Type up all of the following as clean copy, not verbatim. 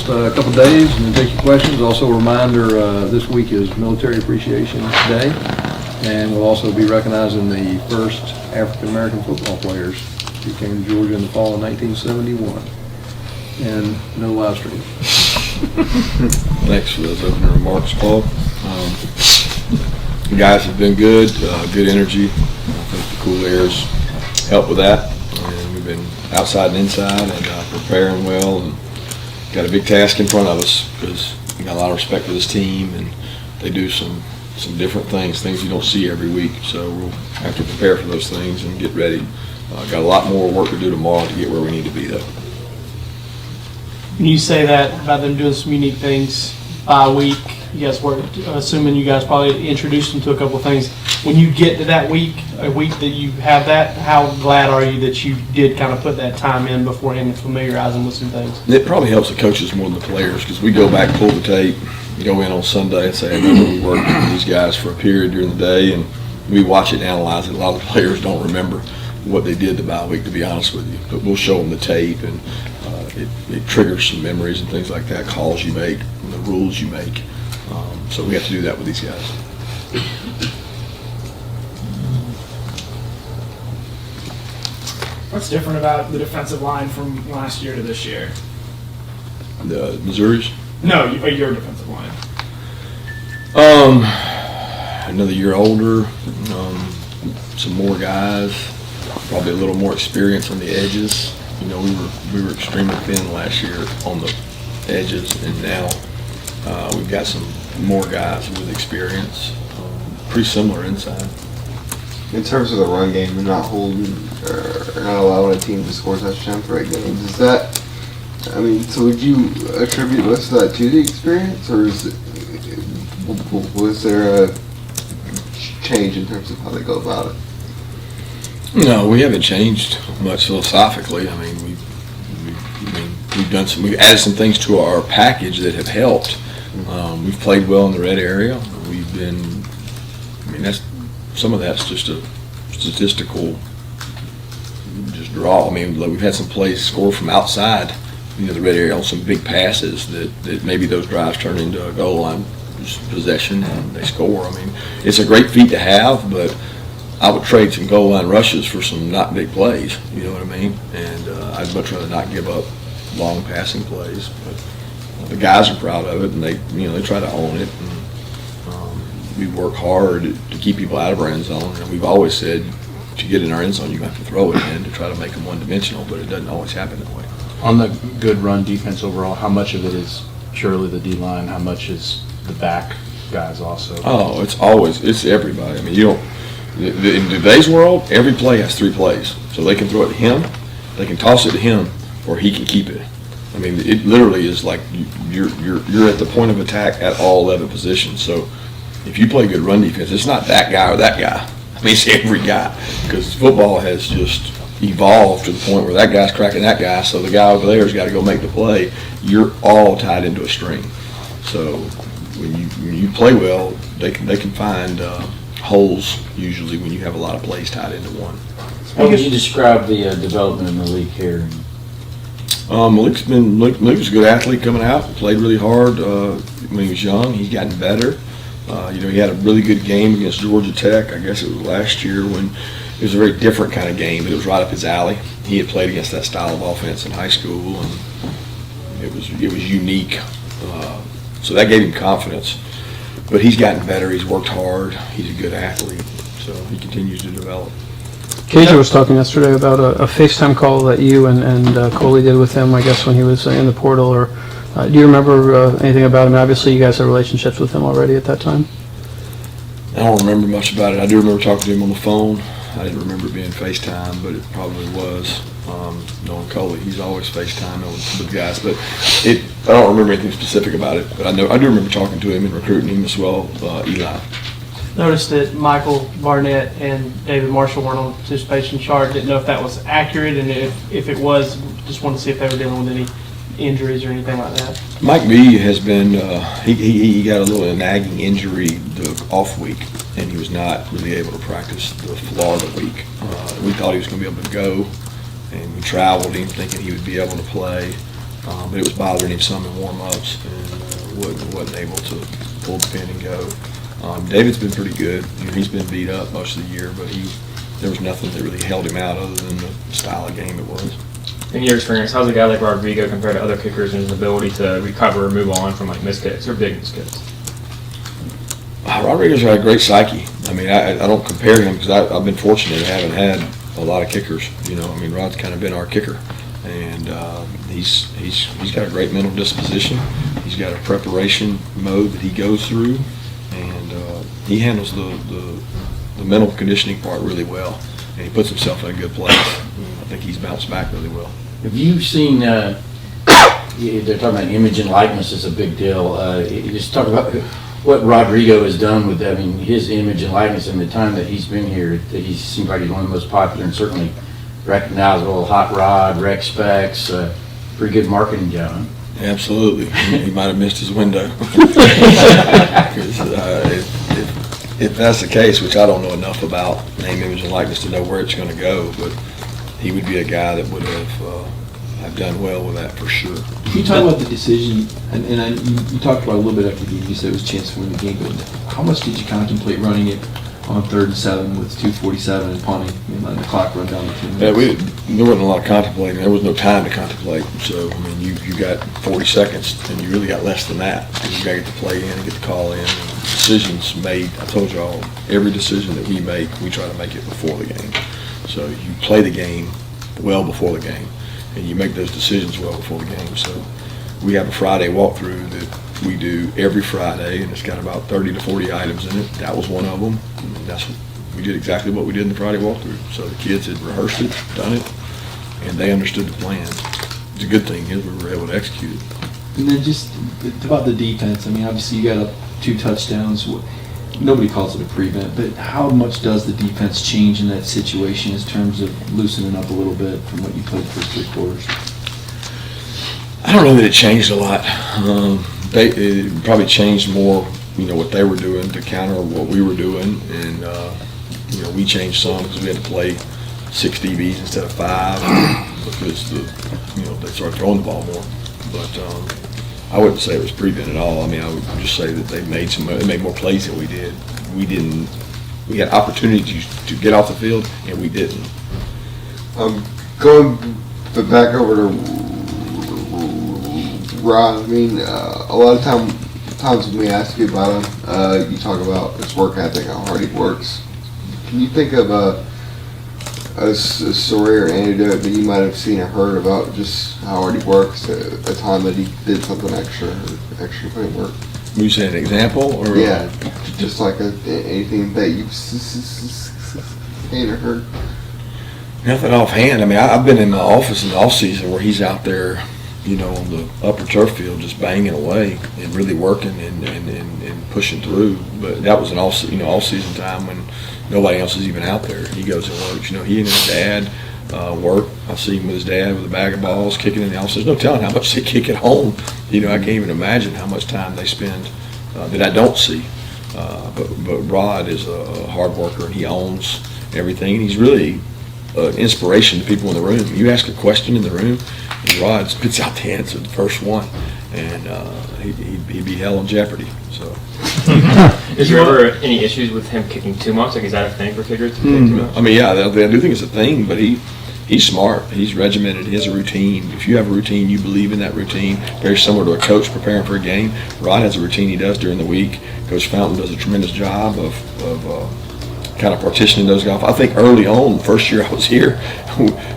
last couple of days and then take your questions. Also a reminder, this week is Military Appreciation Day, and we'll also be recognizing the first African-American football players who came to Georgia in the fall of 1971. And no live stream. Thanks for those opening remarks, Paul. You guys have been good, good energy. I think the cool airs help with that. And we've been outside and inside and preparing well, and got a big task in front of us because we got a lot of respect for this team, and they do some different things you don't see every week. So we'll have to prepare for those things and get ready. Got a lot more work to do tomorrow to get where we need to be, though. When you say that about them doing some unique things by week, you guys were assuming you guys probably introduced them to a couple of things. When you get to that week, a week that you have that, how glad are you that you did kind of put that time in beforehand to familiarize them with some things? It probably helps the coaches more than the players because we go back, pull the tape, go in on Sunday and say, I remember we worked with these guys for a period during the day, and we watch it and analyze it. A lot of the players don't remember what they did the bye week, to be honest with you. But we'll show them the tape, and it triggers some memories and things like that, calls you make, and the rules you make. So we have to do that with these guys. What's different about the defensive line from last year to this year? The Missouri's? No, your defensive line. Another year older, some more guys, probably a little more experience on the edges. You know, we were extremely thin last year on the edges, and now we've got some more guys with experience. Pretty similar inside. In terms of the run game, you're not holding or not allowing a team to score touchdowns for 8 games. Is that, I mean, so would you attribute most of that to the experience, or was there a change in terms of how they go about it? No, we haven't changed much philosophically. I mean, we've added some things to our package that have helped. We've played well in the red area. Some of that's just a statistical just draw. I mean, we've had some plays score from outside, the red area on some big passes that maybe those drives turn into a goal line possession and they score. I mean, it's a great feat to have, but I would trade some goal line rushes for some not big plays. You know what I mean? And I'd much rather not give up long passing plays. But the guys are proud of it, and they try to own it. And, we work hard to keep people out of our end zone, and we've always said to get in our end zone, you have to throw it in to try to make them one-dimensional, but it doesn't always happen that way. On the good run defense overall, how much of it is purely the D-line? How much is the back guys also? Oh, it's everybody. I mean, in today's world, every play has 3 plays. So they can throw it to him, they can toss it to him, or he can keep it. I mean, it literally is like you're at the point of attack at all 11 positions. So if you play good run defense, it's not that guy or that guy. I mean, it's every guy, because football has just evolved to the point where that guy's cracking that guy, so the guy over there has got to go make the play. You're all tied into a string. So when you play well, they can find holes usually when you have a lot of plays tied into one. How would you describe the development of Malik Herring? Malik's a good athlete coming out. Played really hard when he was young. He's gotten better. He had a really good game against Georgia Tech. I guess it was last year when it was a very different kind of game, but it was right up his alley. He had played against that style of offense in high school, and it was unique. So that gave him confidence. But he's gotten better. He's worked hard. He's a good athlete, so he continues to develop. KJ was talking yesterday about a FaceTime call that you and Coley did with him, I guess, when he was in the portal. Or do you remember anything about him? Obviously, you guys had relationships with him already at that time. I don't remember much about it. I do remember talking to him on the phone. I didn't remember it being FaceTime, but it probably was. Knowing Coley, he's always FaceTime with guys, but I don't remember anything specific about it. But I do remember talking to him and recruiting him as well, Eli. Noticed that Michael, Barnett, and David Marshall weren't on the participation chart. Didn't know if that was accurate, and if it was, just wanted to see if they were dealing with any injuries or anything like that. Mike B has been, he got a little nagging injury the off week, and he was not really able to practice the Florida week. We thought he was going to be able to go, and we traveled him thinking he would be able to play. but it was bothering him some in warm-ups, and wasn't able to pull the pin and go. David's been pretty good. He's been beat up most of the year, but there was nothing that really held him out other than the style of game it was. In your experience, how's a guy like Rodrigo compared to other kickers in his ability to recover or move on from like missed kicks or big missed kicks? Rodrigo's got a great psyche. I mean, I don't compare him because I've been fortunate. I haven't had a lot of kickers. I mean, Rod's kind of been our kicker, and he's got a great mental disposition. He's got a preparation mode that he goes through, and he handles the mental conditioning part really well, and he puts himself in a good place. I think he's bounced back really well. Have you seen, they're talking about image and likeness is a big deal. You just talk about what Rodrigo has done with, his image and likeness in the time that he's been here. That he seems like he's one of the most popular and certainly recognizable. Hot rod, rec specs, pretty good marketing job. Huh? Absolutely. He might have missed his window. If that's the case, which I don't know enough about name, image, and likeness to know where it's going to go, but he would be a guy that would have done well with that for sure. Can you talk about the decision, and you talked about it a little bit after the game, you said it was a chance to win the game, but how much did you contemplate running it on 3rd and 7 with 2:47 and punting and letting the clock run down to 2 minutes? There wasn't a lot of contemplating. There was no time to contemplate. So, I mean, you got 40 seconds, and you really got less than that. You got to get the play in and get the call in. And decisions made, I told y'all, every decision that we make, we try to make it before the game. So you play the game well before the game, and you make those decisions well before the game. So we have a Friday walkthrough that we do every Friday, and it's got about 30 to 40 items in it. That was one of them. And we did exactly what we did in the Friday walkthrough. So the kids had rehearsed it, done it, and they understood the plan. The good thing is we were able to execute it. And then just about the defense, I mean, obviously you got up 2 touchdowns. Nobody calls it a prevent, but how much does the defense change in that situation in terms of loosening up a little bit from what you played the first 3 quarters? I don't know that it changed a lot. It probably changed more, what they were doing to counter what we were doing, and we changed some because we had to play 6 DBs instead of 5 because they started throwing the ball more. But I wouldn't say it was prevent at all. I mean, I would just say that they made more plays than we did. We had opportunities to get off the field, and we didn't. Going back over to Rod, I mean, a lot of times when we ask you about him, you talk about his work ethic, how hard he works. Can you think of a story or anecdote that you might have seen or heard about just how hard he works, a time that he did something extra putting work? You say an example? Or yeah, just like anything that you've seen or heard? Nothing offhand. I mean, I've been in the office in the off season where he's out there, on the upper turf field just banging away and really working and pushing through. But that was an all season time when nobody else is even out there. He goes and works. He and his dad work. I see him with his dad with a bag of balls kicking in the office. There's no telling how much they kick at home. I can't even imagine how much time they spend that I don't see. But Rod is a hard worker, and he owns everything. And he's really an inspiration to people in the room. You ask a question in the room, and Rod spits out the answer, the first one, and he'd be hell in jeopardy. So. Is there ever any issues with him kicking too much? Like, is that a thing for kickers to kick too much? I mean, yeah, I do think it's a thing, but he's smart. He's regimented. He has a routine. If you have a routine, you believe in that routine. Very similar to a coach preparing for a game. Rod has a routine he does during the week. Coach Fountain does a tremendous job of kind of partitioning those guys. I think early on, the first year I was here,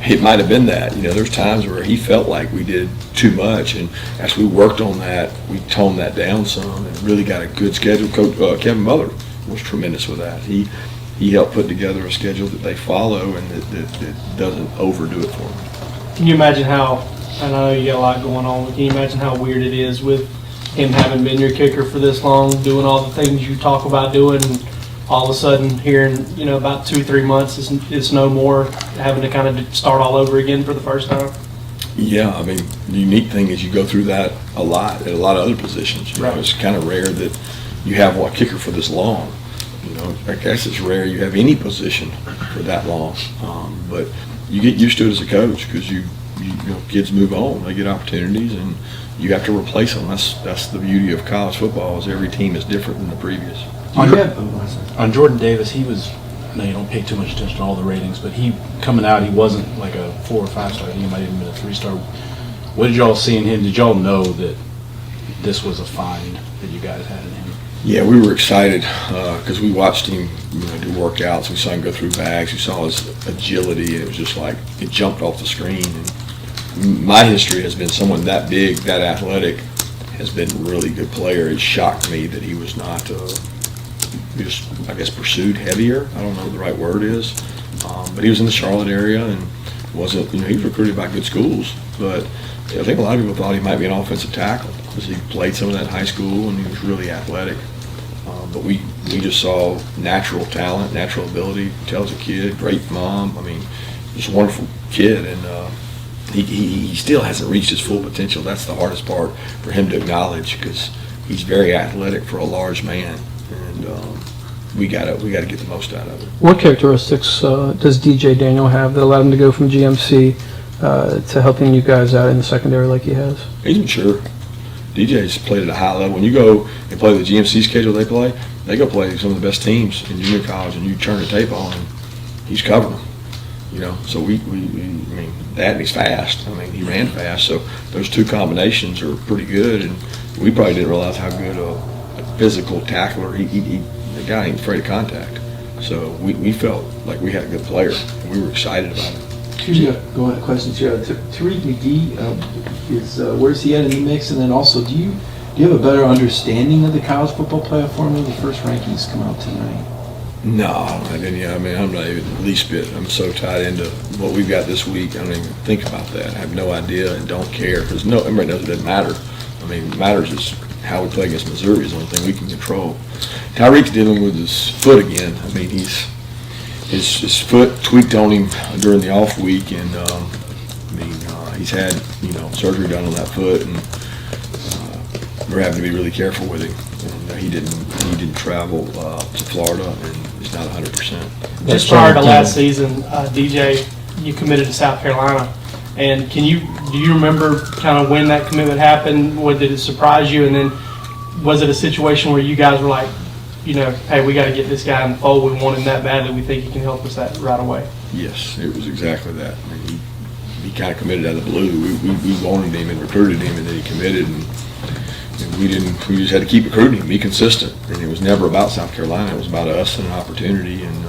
it might have been that. There's times where he felt like we did too much, and as we worked on that, we toned that down some and really got a good schedule. Coach Kevin Muller was tremendous with that. He helped put together a schedule that they follow and that doesn't overdo it for them. Can you imagine how, I know you got a lot going on, but can you imagine how weird it is with him having been your kicker for this long, doing all the things you talk about doing, and all of a sudden here in, about 2-3 months, it's no more, having to kind of start all over again for the first time? Yeah, I mean, the unique thing is you go through that a lot at a lot of other positions. Right. It's kind of rare that you have a kicker for this long. I guess it's rare you have any position for that long. But you get used to it as a coach because you kids move on, they get opportunities, and you have to replace them. That's the beauty of college football, is every team is different than the previous. On Jordan Davis, he was, I know you don't pay too much attention to all the ratings, but he, coming out, he wasn't like a 4 or 5 star. He might have even been a 3-star. What did y'all see in him? Did y'all know that this was a find that you guys had in him? Yeah, we were excited because we watched him do workouts. We saw him go through bags. We saw his agility, and it was just like it jumped off the screen. And my history has been someone that big, that athletic, has been a really good player. It shocked me that he was not just, I guess, pursued heavier. I don't know what the right word is. But he was in the Charlotte area and wasn't, he was recruited by good schools. But I think a lot of people thought he might be an offensive tackle because he played some of that in high school and he was really athletic. But we just saw natural talent, natural ability, intelligent kid, great mom. I mean, just a wonderful kid. And he still hasn't reached his full potential. That's the hardest part for him to acknowledge because he's very athletic for a large man. And we gotta get the most out of it. What characteristics does DJ Daniel have that allowed him to go from GMC to helping you guys out in the secondary like he has? He's mature. DJ's played at a high level. When you go and play the GMC schedule they go play some of the best teams in junior college, and you turn the tape on, and he's covering them. So we I mean, that, and he's fast. I mean, he ran fast. So those two combinations are pretty good, and we probably didn't realize how good a physical tackler the guy ain't afraid of contact. So we felt like we had a good player, and we were excited about it. Go ahead, questions here. Tyrique McGhee, where's he at in the mix? And then also, do you have a better understanding of the college football playoff formula? The first rankings come out tonight. No, I didn't. I mean, I'm not even the least bit. I'm so tied into what we've got this week. I don't even think about that. I have no idea and don't care because everybody knows it doesn't matter. I mean, what matters is how we play against Missouri is the only thing we can control. Tyrique's dealing with his foot again. I mean, his foot tweaked on him during the off week, and he's had surgery done on that foot, and we're having to be really careful with him. And he didn't travel to Florida, and he's not 100%. Just prior to last season, DJ, you committed to South Carolina, and do you remember kind of when that commitment happened? Did it surprise you? And then was it a situation where you guys were like, hey, we got to get this guy in the fold. We want him that badly. We think he can help us that right away. Yes, it was exactly that. I mean, he kind of committed out of the blue. We wanted him and recruited him, and then he committed, and we just had to keep recruiting him, be consistent. And it was never about South Carolina. It was about us and an opportunity, and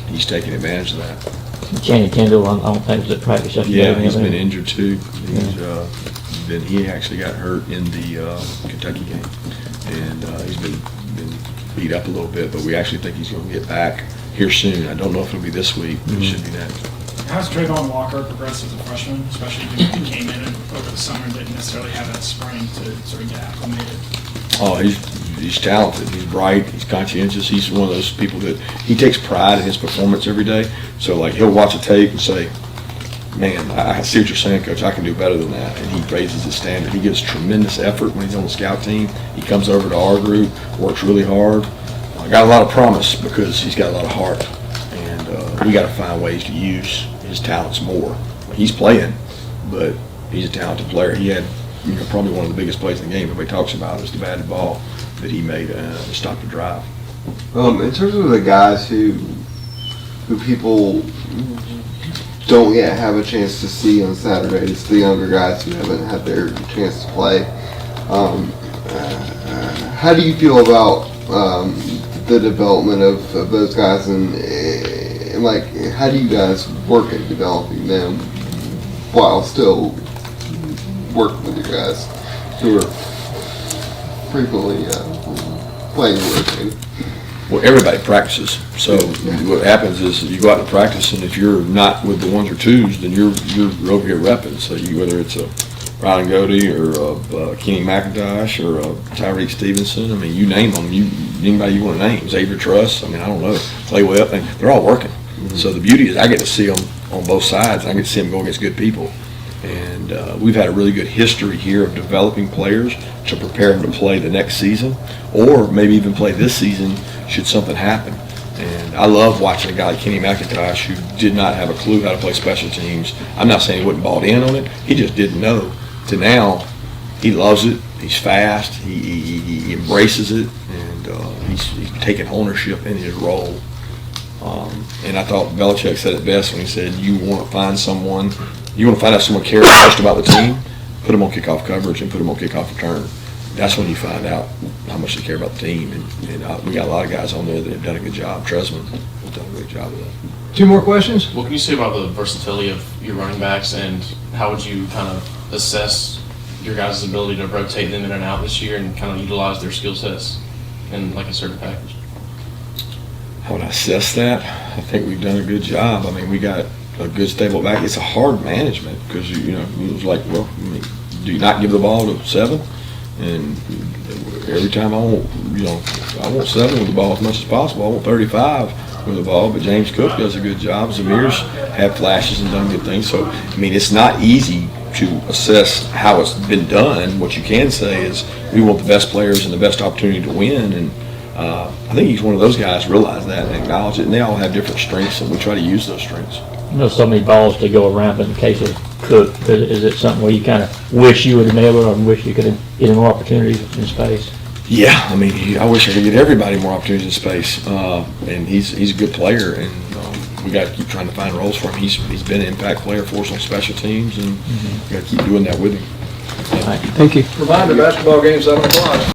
he's taking advantage of that. Channing Tindall, I don't think was at practice yesterday. Yeah, he's been injured too. He actually got hurt in the Kentucky game, and he's been beat up a little bit, but we actually think he's going to get back here soon. I don't know if it'll be this week, but it should be next. How's Travon Walker progressed as a freshman, especially when he came in and over the summer didn't necessarily have that spring to sort of get acclimated? Oh, he's talented. He's bright. He's conscientious. He's one of those people that he takes pride in his performance every day. So, like, he'll watch a tape and say, man, I see what you're saying, Coach. I can do better than that. And he raises his standard. He gives tremendous effort when he's on the scout team. He comes over to our group, works really hard. I got a lot of promise because he's got a lot of heart. And we got to find ways to use his talents more. He's playing, but he's a talented player. He had probably one of the biggest plays in the game everybody talks about is the batted ball that he made to stop the drive. In terms of the guys who people don't yet have a chance to see on Saturday, it's the younger guys who haven't had their chance to play. How do you feel about the development of those guys, and like, how do you guys work at developing them while still working with your guys who are frequently playing the game? Well, everybody practices. So what happens is you go out to practice, and if you're not with the ones or twos, then you're over here repping. So whether it's a Ryan Godey or a Kenny McIntosh or a Tyrique Stevenson, I mean, you name them. Anybody you want to name, Xavier Truss. I mean, I don't know. Clay Webb. I mean, they're all working. Mm-hmm. So the beauty is I get to see them on both sides. I get to see them go against good people. And we've had a really good history here of developing players to prepare them to play the next season, or maybe even play this season should something happen. And I love watching a guy like Kenny McIntosh who did not have a clue how to play special teams. I'm not saying he wasn't bought in on it. He just didn't know. To now, he loves it. He's fast. He embraces it, and he's taking ownership in his role. And I thought Belichick said it best when he said, "You want to find someone, you want to find out someone cares most about the team, put them on kickoff coverage and put them on kickoff return. That's when you find out how much they care about the team." And we got a lot of guys on there that have done a good job. Tresman has done a great job of that. 2 more questions? What can you say about the versatility of your running backs, and how would you kind of assess your guys' ability to rotate them in and out this year and kind of utilize their skill sets in like a certain package? How would I assess that? I think we've done a good job. I mean, we got a good stable back. It's a hard management because, you know, it was like, well, I mean, do you not give the ball to 7? And every time I want 7 with the ball as much as possible. I want 35 with the ball, but James Cook does a good job. Zamir's had flashes and done good things. So, I mean, it's not easy to assess how it's been done. What you can say is we want the best players and the best opportunity to win, and I think each one of those guys realize that and acknowledge it, and they all have different strengths, and we try to use those strengths. You know, so many balls to go around, but in the case of Cook, is it something where you kind of wish you would have nailed it, or wish you could have get more opportunities in space? Yeah, I mean, I wish I could get everybody more opportunities in space, and he's a good player, and we got to keep trying to find roles for him. He's been an impact player for us on special teams, and we got to keep doing that with him. All right, thank you. Reminder, basketball game 7 o'clock.